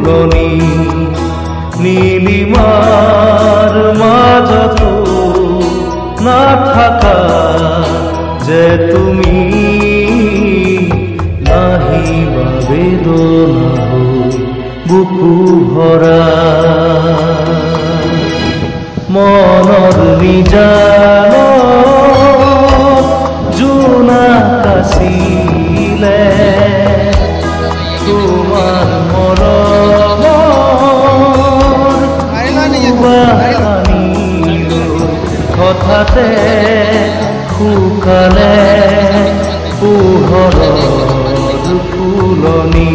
ফুলনি নীলিমাৰ মাজতো নাথাকা যে তুমি নাহিবা বেদনা হৈ বুকু ভৰা মনৰ নিজানত জোনাক আছিলে তোমাৰ মৰমৰ বাহানি হঠাতে শুকালে পোহৰৰ ফুলনি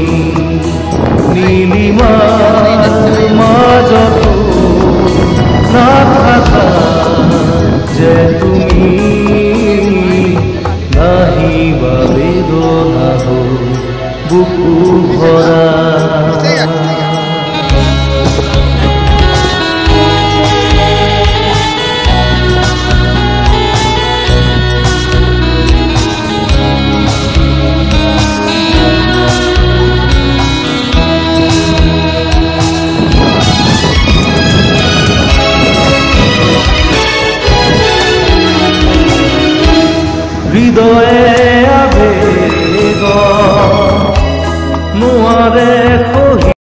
নীলিমাৰ মাজতো নাথাকা যে তুমি নাহিবা বেদনা হৈ বুকু ভৰা হৃদয়ে